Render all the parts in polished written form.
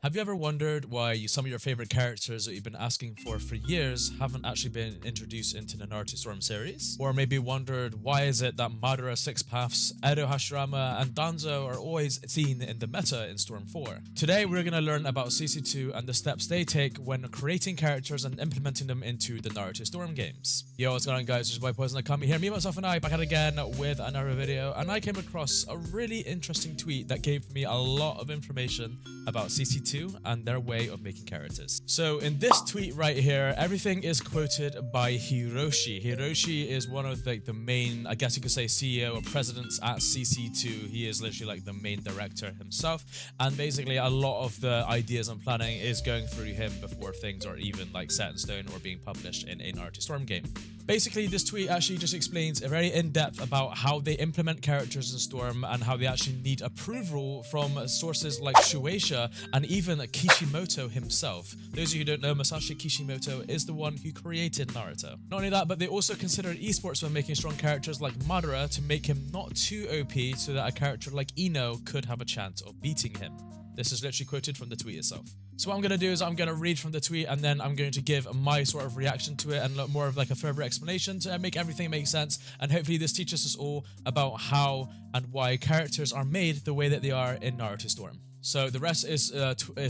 Have you ever wondered why some of your favorite characters that you've been asking for years haven't actually been introduced into the Naruto Storm series? Or maybe wondered why is it that Madara, Six Paths, Edo Hashirama, and Danzo are always seen in the meta in Storm 4? Today we're going to learn about CC2 and the steps they take when creating characters and implementing them into the Naruto Storm games. Yo, what's going on guys, this is my Poison. Here, me, myself, and I back at again with another video, and I came across a really interesting tweet that gave me a lot of information about CC2 and their way of making characters. So in this tweet right here, everything is quoted by Hiroshi. Hiroshi is one of the main, I guess you could say, CEO or presidents at CC2. He is literally like the main director himself, and basically a lot of the ideas and planning is going through him before things are even like set in stone or being published in a Naruto Storm game. Basically, this tweet actually just explains very in-depth about how they implement characters in Storm and how they actually need approval from sources like Shueisha and even Kishimoto himself. Those of you who don't know, Masashi Kishimoto is the one who created Naruto. Not only that, but they also considered esports when making strong characters like Madara to make him not too OP so that a character like Ino could have a chance of beating him. This is literally quoted from the tweet itself. So what I'm going to do is I'm going to read from the tweet and then I'm going to give my sort of reaction to it and look more of like a further explanation to make everything make sense. And hopefully this teaches us all about how and why characters are made the way that they are in Naruto Storm. So the rest is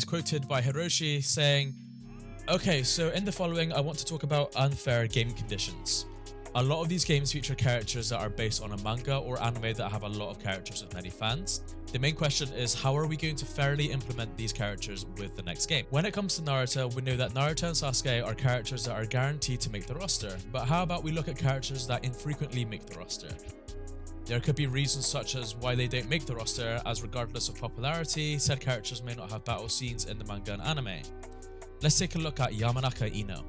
quoted by Hiroshi saying, okay, so in the following, I want to talk about unfair game conditions. A lot of these games feature characters that are based on a manga or anime that have a lot of characters with many fans. The main question is, how are we going to fairly implement these characters with the next game? When it comes to Naruto, we know that Naruto and Sasuke are characters that are guaranteed to make the roster, but how about we look at characters that infrequently make the roster? There could be reasons such as why they don't make the roster, as regardless of popularity, said characters may not have battle scenes in the manga and anime. Let's take a look at Yamanaka Ino.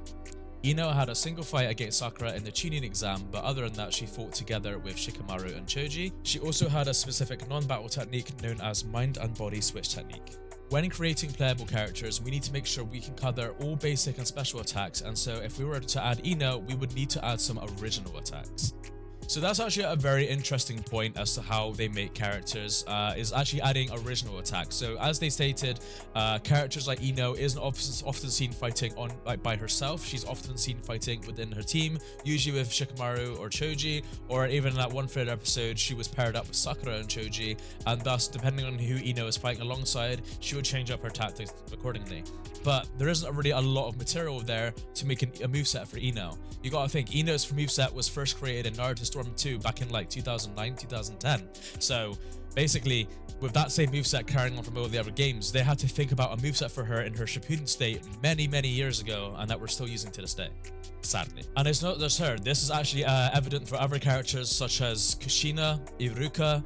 Ino had a single fight against Sakura in the Chunin exam, but other than that, she fought together with Shikamaru and Choji. She also had a specific non-battle technique known as mind and body switch technique. When creating playable characters, we need to make sure we can cover all basic and special attacks, and so if we were to add Ino, we would need to add some original attacks. So that's actually a very interesting point as to how they make characters, is actually adding original attacks. So as they stated, characters like Ino isn't often seen fighting by herself. She's often seen fighting within her team, usually with Shikamaru or Choji, or even in that one third episode, she was paired up with Sakura and Choji, and thus, depending on who Ino is fighting alongside, she would change up her tactics accordingly. But there isn't really a lot of material there to make a moveset for Ino. You gotta think, Ino's moveset was first created in Naruto Storm 2 back in like 2009, 2010. So basically, with that same moveset carrying on from all the other games, they had to think about a moveset for her in her Shippuden state many, many years ago, and that we're still using to this day, sadly. And it's not just her, this is actually evident for other characters such as Kushina, Iruka,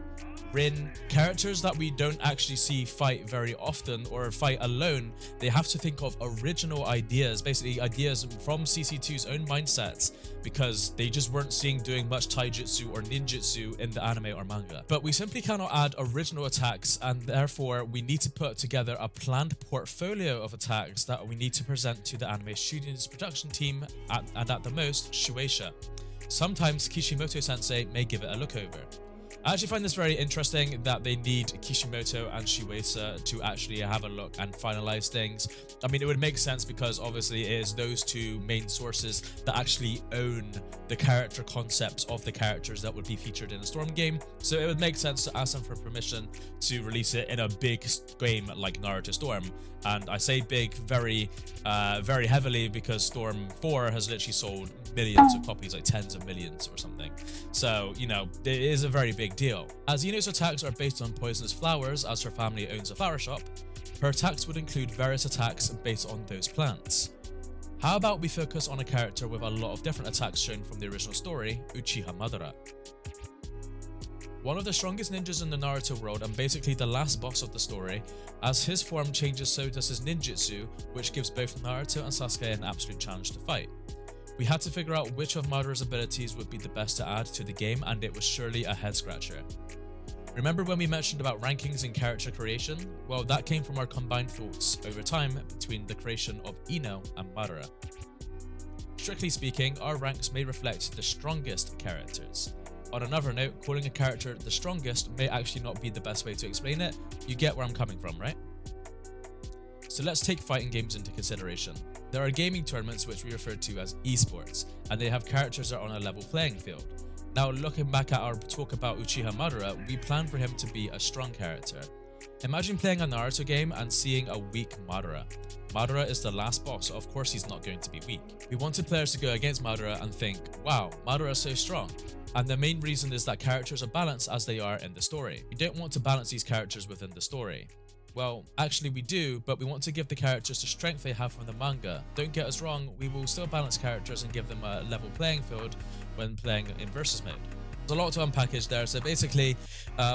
Rin, characters that we don't actually see fight very often or fight alone. They have to think of original ideas, basically ideas from CC2's own mindsets, because they just weren't seeing doing much taijutsu or ninjutsu in the anime or manga. But we simply cannot add original attacks, and therefore we need to put together a planned portfolio of attacks that we need to present to the anime studio's production team and at the most, Shueisha. Sometimes Kishimoto-sensei may give it a look over. I actually find this very interesting that they need Kishimoto and Shueisha to actually have a look and finalize things. I mean, it would make sense because obviously it is those two main sources that actually own the character concepts of the characters that would be featured in a Storm game. So it would make sense to ask them for permission to release it in a big game like Naruto Storm. And I say big very heavily because Storm 4 has literally sold millions of copies, like tens of millions or something. So, you know, it is a very big deal. As Ino's attacks are based on poisonous flowers, as her family owns a flower shop, her attacks would include various attacks based on those plants. How about we focus on a character with a lot of different attacks shown from the original story, Uchiha Madara. One of the strongest ninjas in the Naruto world and basically the last boss of the story. As his form changes, so does his ninjutsu, which gives both Naruto and Sasuke an absolute challenge to fight. We had to figure out which of Madara's abilities would be the best to add to the game, and it was surely a head scratcher. Remember when we mentioned about rankings in character creation? Well, that came from our combined thoughts over time between the creation of Ino and Madara. Strictly speaking, our ranks may reflect the strongest characters. On another note, calling a character the strongest may actually not be the best way to explain it. You get where I'm coming from, right? So let's take fighting games into consideration. There are gaming tournaments which we refer to as esports, and they have characters that are on a level playing field. Now, looking back at our talk about Uchiha Madara, we planned for him to be a strong character. Imagine playing a Naruto game and seeing a weak Madara. Madara is the last boss, so of course he's not going to be weak. We wanted players to go against Madara and think, wow, Madara is so strong. And the main reason is that characters are balanced as they are in the story. We don't want to balance these characters within the story. Well, actually we do, but we want to give the characters the strength they have from the manga. Don't get us wrong, we will still balance characters and give them a level playing field when playing in versus mode. There's a lot to unpackage there. So basically,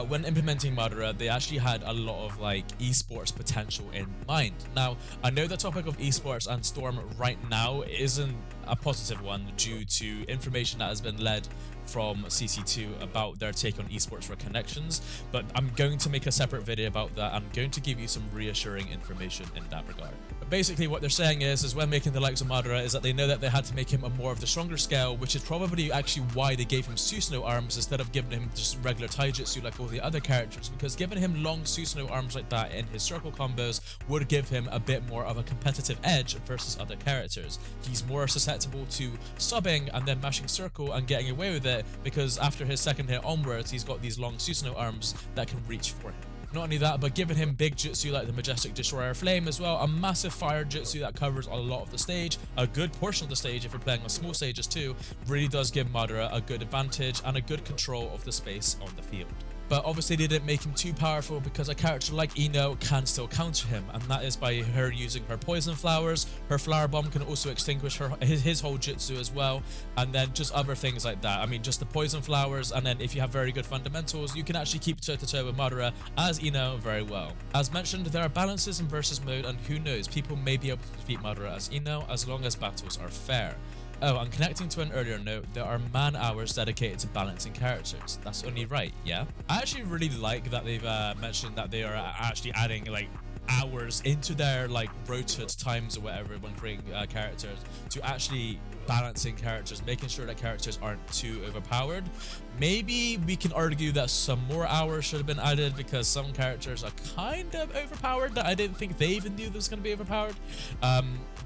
when implementing Madara, they actually had a lot of esports potential in mind. Now, I know the topic of esports and Storm right now isn't a positive one due to information that has been led from CC2 about their take on esports for connections, but I'm going to make a separate video about that. I'm going to give you some reassuring information in that regard. But basically what they're saying is when making the likes of Madara is that they know that they had to make him a more of the stronger scale, which is probably actually why they gave him Susanoo arms instead of giving him just regular taijutsu like all the other characters, because giving him long Susanoo arms like that in his circle combos would give him a bit more of a competitive edge versus other characters. He's more susceptible to subbing and then mashing circle and getting away with it, because after his second hit onwards, he's got these long Susanoo arms that can reach for him. Not only that, but giving him big jutsu like the Majestic Destroyer Flame as well, a massive fire jutsu that covers a lot of the stage, a good portion of the stage if you're playing on small stages too, really does give Madara a good advantage and a good control of the space on the field. But obviously they didn't make him too powerful because a character like Ino can still counter him, and that is by her using her poison flowers. Her flower bomb can also extinguish his whole jutsu as well, and then just other things like that. I mean, just the poison flowers, and then if you have very good fundamentals, you can actually keep toe-to-toe with Madara as Ino very well. As mentioned, there are balances in versus mode, and who knows, people may be able to defeat Madara as Ino as long as battles are fair. Oh, and connecting to an earlier note, there are man hours dedicated to balancing characters. That's only right, yeah? I actually really like that they've mentioned that they are actually adding hours into their rotated times or whatever when creating characters to actually balancing characters, making sure that characters aren't too overpowered. Maybe we can argue that some more hours should have been added because some characters are kind of overpowered that I didn't think they even knew they was going to be overpowered.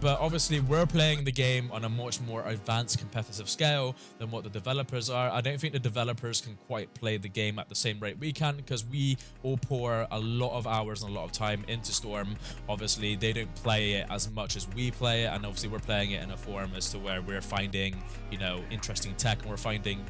But obviously we're playing the game on a much more advanced competitive scale than what the developers are. I don't think the developers can quite play the game at the same rate we can, because we all pour a lot of hours and a lot of time into Storm. Obviously they don't play it as much as we play it, and obviously we're playing it in a form as to where we're finding, interesting tech, and we're finding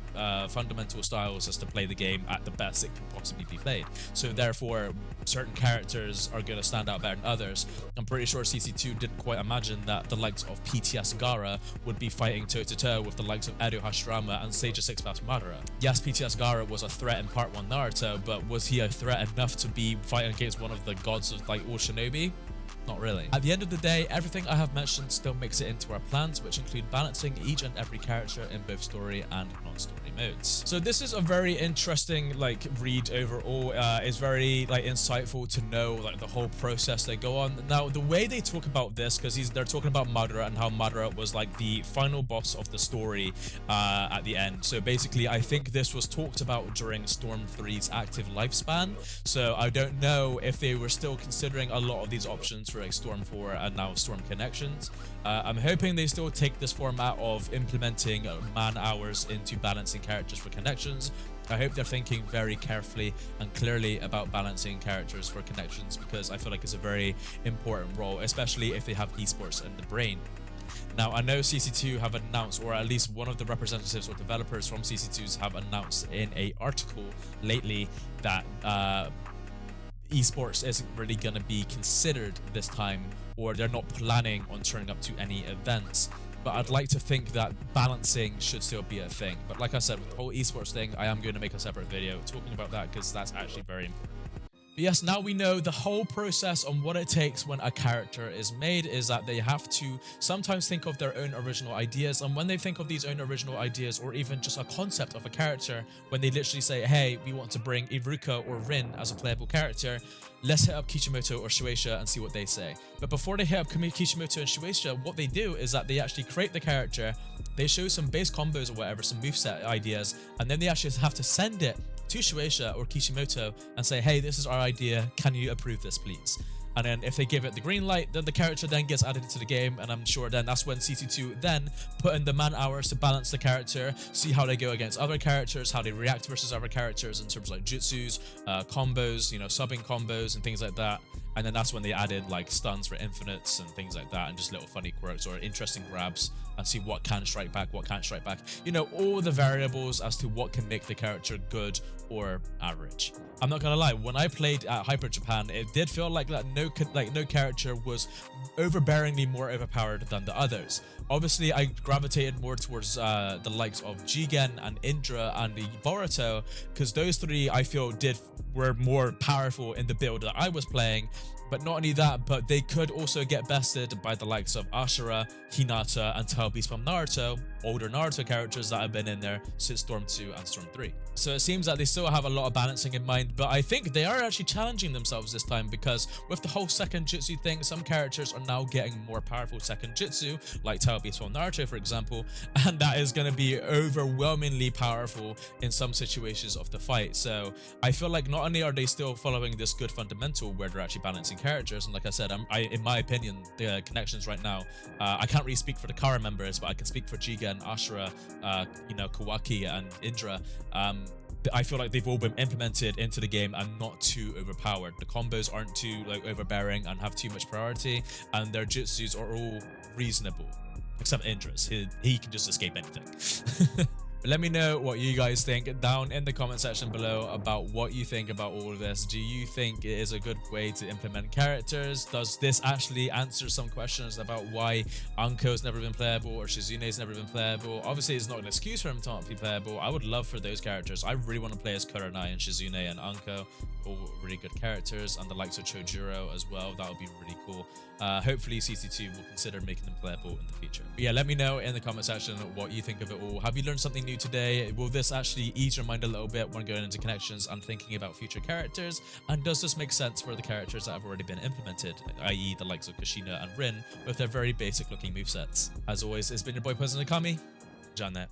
fundamental styles as to play the game at the best it can possibly be played. So therefore certain characters are going to stand out better than others. I'm pretty sure CC2 didn't quite imagine that the likes of PTS Gaara would be fighting toe-to-toe with the likes of Edo Hashirama and Sage of Six Paths Madara. Yes, PTS Gaara was a threat in Part 1 Naruto, but was he a threat enough to be fighting against one of the gods of all shinobi? Not really. At the end of the day, everything I have mentioned still makes it into our plans, which include balancing each and every character in both story and non-story modes. So this is a very interesting read overall. It's very insightful to know the whole process they go on. Now the way they talk about this, because they're talking about Madara and how Madara was the final boss of the story at the end. So basically I think this was talked about during Storm 3's active lifespan. So I don't know if they were still considering a lot of these options for Storm 4 and now Storm Connections. I'm hoping they still take this format of implementing man hours into balancing characters for connections. I hope they're thinking very carefully and clearly about balancing characters for connections, because I feel like it's a very important role, especially if they have esports in the brain. Now, I know CC2 have announced, or at least one of the representatives or developers from CC2s have announced in an article lately that esports isn't really going to be considered this time, or they're not planning on turning up to any events. But I'd like to think that balancing should still be a thing. But like I said, with the whole esports thing, I am going to make a separate video talking about that, because that's actually very important. But yes, now we know the whole process on what it takes when a character is made is that they have to sometimes think of their own original ideas. And when they think of these own original ideas, or even just a concept of a character, when they literally say, hey, we want to bring Iruka or Rin as a playable character, let's hit up Kishimoto or Shueisha and see what they say. But before they hit up Kishimoto and Shueisha, what they do is that they actually create the character, they show some base combos or whatever, some moveset ideas, and then they actually have to send it to Shueisha or Kishimoto and say, hey, this is our idea, can you approve this please? and then if they give it the green light, then the character then gets added into the game, and I'm sure then that's when CC2 then put in the man hours to balance the character, see how they go against other characters, how they react versus other characters in terms of like jutsus, combos, you know, subbing combos and things like that. And then that's when they added like stuns for infinites and things like that, and just little funny quirks or interesting grabs, and see what can strike back, what can't strike back. You know, all the variables as to what can make the character good or average. I'm not gonna lie, when I played at Hyper Japan, it did feel like that no character was overbearingly more overpowered than the others. Obviously, I gravitated more towards the likes of Jigen and Indra and the Boruto, because those three I feel were more powerful in the build that I was playing. But not only that, but they could also get bested by the likes of Ashura, Hinata, and Tail Beast from Naruto, older Naruto characters that have been in there since Storm 2 and Storm 3. So it seems that they still have a lot of balancing in mind, but I think they are actually challenging themselves this time, because with the whole second jutsu thing, some characters are now getting more powerful second jutsu, like Tail Beast from Naruto, for example, and that is going to be overwhelmingly powerful in some situations of the fight. So I feel like not only are they still following this good fundamental where they're actually balancing characters, and like I said, in my opinion, the connections right now, I can't really speak for the Kara members, but I can speak for Jigen, Ashura, you know, Kawaki, and Indra. I feel like they've all been implemented into the game and not too overpowered. The combos aren't too like overbearing and have too much priority, and their jutsus are all reasonable, except Indra's. He can just escape anything. Let me know what you guys think down in the comment section below about what you think about all of this. Do you think it is a good way to implement characters? Does this actually answer some questions about why Anko's never been playable or Shizune's never been playable? Obviously, it's not an excuse for him to not be playable. I would love for those characters. I really want to play as Kurenai and Shizune and Anko, all really good characters, and the likes of Chojuro as well. That would be really cool. Hopefully CC2 will consider making them playable in the future. But yeah, let me know in the comment section what you think of it all. Have you learned something new today? Will this actually ease your mind a little bit when going into connections and thinking about future characters? And does this make sense for the characters that have already been implemented, i.e. the likes of Kushina and Rin with their very basic looking movesets? As always, it's been your boy Poison Akami. Janet.